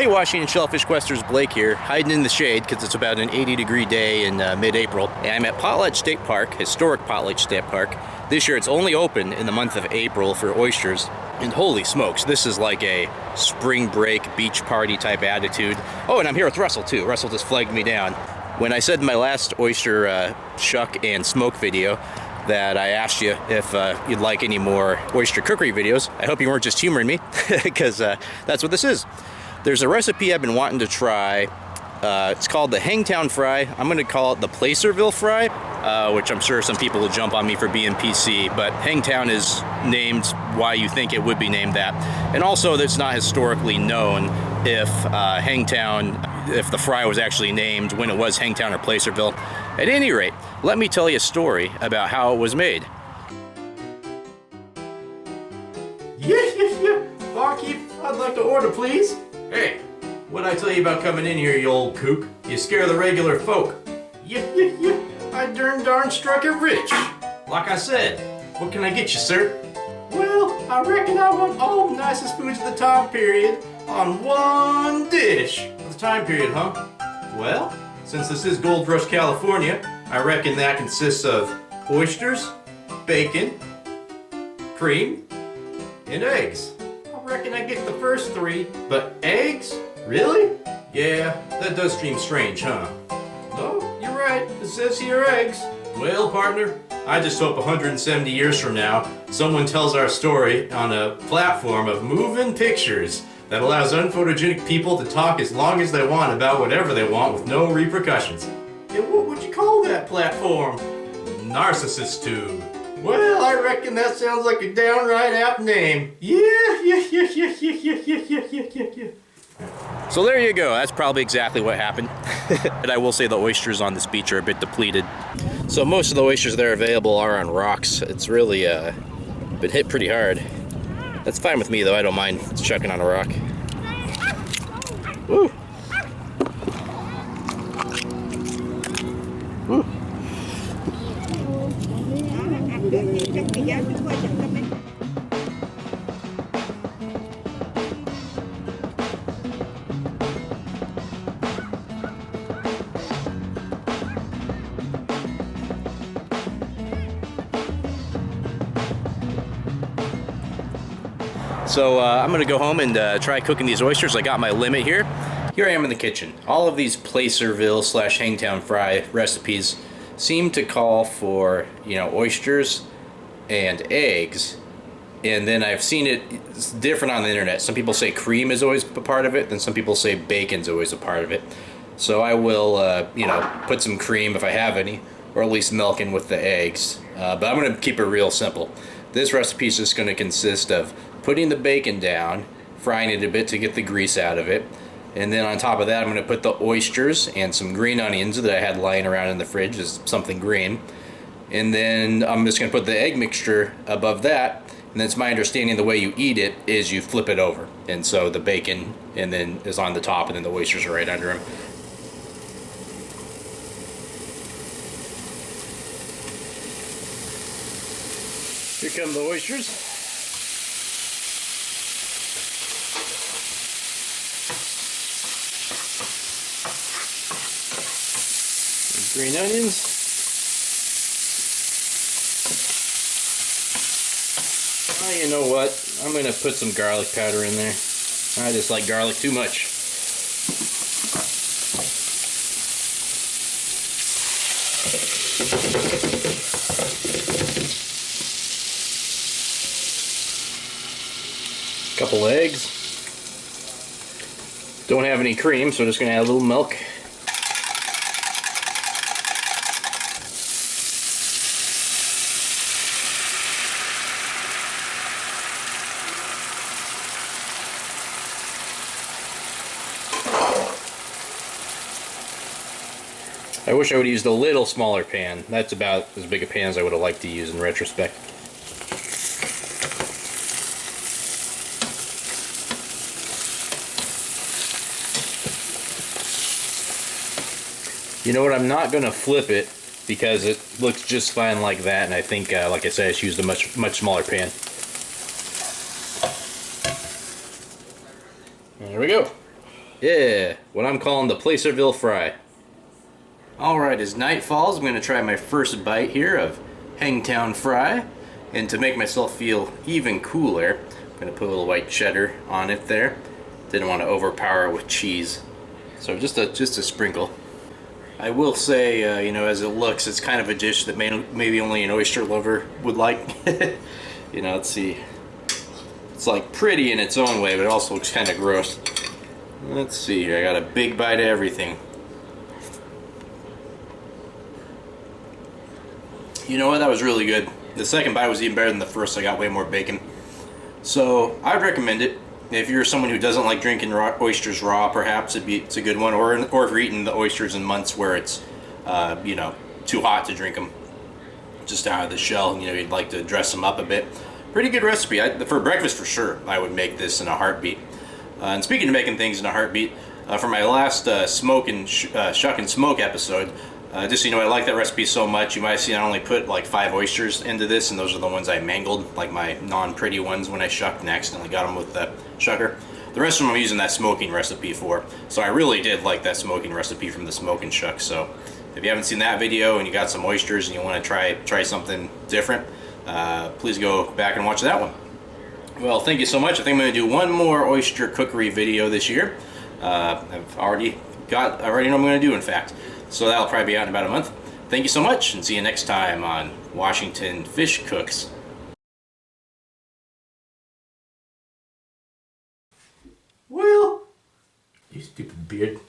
Hey Washington Shellfish Questers, Blake here, hiding in the shade because it's about an 80-degree day in mid-April. And I'm at Potlatch State Park, historic Potlatch State Park. This year it's only open in the month of April for oysters. And holy smokes, this is like a spring break beach party type attitude. Oh, and I'm here with Russell too. Russell just flagged me down. When I said in my last oyster shuck and smoke video that I asked you if you'd like any more oyster cookery videos, I hope you weren't just humoring me, because that's what this is. There's a recipe I've been wanting to try. It's called the Hangtown Fry. I'm going to call it the Placerville Fry, which I'm sure some people will jump on me for being PC, but Hangtown is named why you think it would be named that. And also, it's not historically known if if the fry was actually named when it was Hangtown or Placerville. At any rate, let me tell you a story about how it was made. Yeah. Barkeep, I'd like to order, please. Hey, what'd I tell you about coming in here, you old kook? You scare the regular folk. Yeah. I darn struck it rich. Like I said, what can I get you, sir? Well, I reckon I want all the nicest foods of the time period on one dish. The time period, huh? Well, since this is Gold Rush, California, I reckon that consists of oysters, bacon, cream, and eggs. I reckon I get the first three, but eggs? Really? Yeah, that does seem strange, huh? No, you're right. It says here eggs. Well, partner, I just hope 170 years from now, someone tells our story on a platform of moving pictures that allows unphotogenic people to talk as long as they want about whatever they want with no repercussions. And what would you call that platform? Narcissist Tube. Well, I reckon that sounds like a downright apt name. Yeah. So there you go. That's probably exactly what happened. And I will say the oysters on this beach are a bit depleted. So most of the oysters that are available are on rocks. It's really been hit pretty hard. That's fine with me though. I don't mind chucking on a rock. Woo! Woo! So I'm gonna go home and try cooking these oysters. I got my limit here. Here I am in the kitchen. All of these Placerville / Hangtown Fry recipes seem to call for, oysters and eggs. And then I've seen it's different on the internet. Some people say cream is always a part of it, then some people say bacon's always a part of it. So I will, put some cream if I have any, or at least milk in with the eggs. But I'm gonna keep it real simple. This recipe is just gonna consist of putting the bacon down, frying it a bit to get the grease out of it, and then on top of that I'm going to put the oysters and some green onions that I had lying around in the fridge, as something green, and then I'm just going to put the egg mixture above that. And that's my understanding the way you eat it is you flip it over, and so the bacon and then is on the top and then the oysters are right under them. Here come the oysters. Green onions. Oh, you know what? I'm going to put some garlic powder in there. I just like garlic too much. Couple eggs. Don't have any cream, so I'm just going to add a little milk. I wish I would have used a little smaller pan. That's about as big a pan as I would have liked to use in retrospect. You know what, I'm not going to flip it because it looks just fine like that, and I think, like I said, I just used a much smaller pan. There we go. Yeah, what I'm calling the Placerville Fry. Alright, as night falls, I'm going to try my first bite here of Hangtown Fry. And to make myself feel even cooler, I'm going to put a little white cheddar on it there. Didn't want to overpower it with cheese. So just a sprinkle. I will say, you know, as it looks, it's kind of a dish that maybe only an oyster lover would like. You know, let's see. It's like pretty in its own way, but it also looks kind of gross. Let's see here, I got a big bite of everything. You know what, that was really good. The second bite was even better than the first. I got way more bacon. So, I'd recommend it. If you're someone who doesn't like drinking oysters raw, perhaps it's a good one. Or if you're eating the oysters in months where it's, you know, too hot to drink them just out of the shell, you know, you'd like to dress them up a bit. Pretty good recipe. For breakfast, for sure, I would make this in a heartbeat. And speaking of making things in a heartbeat, for my last shuck and smoke episode, just so you know, I like that recipe so much, you might have seen I only put like 5 oysters into this, and those are the ones I mangled, like my non-pretty ones when I shucked and accidentally got them with the shucker. The rest of them I'm using that smoking recipe for, so I really did like that smoking recipe from the smoke and shuck. So if you haven't seen that video and you got some oysters and you want to try something different, please go back and watch that one. Well, thank you so much. I think I'm going to do one more oyster cookery video this year. I already know what I'm going to do, in fact. So that'll probably be out in about a month. Thank you so much, and see you next time on Washington Fish Cooks. Well, you stupid beard.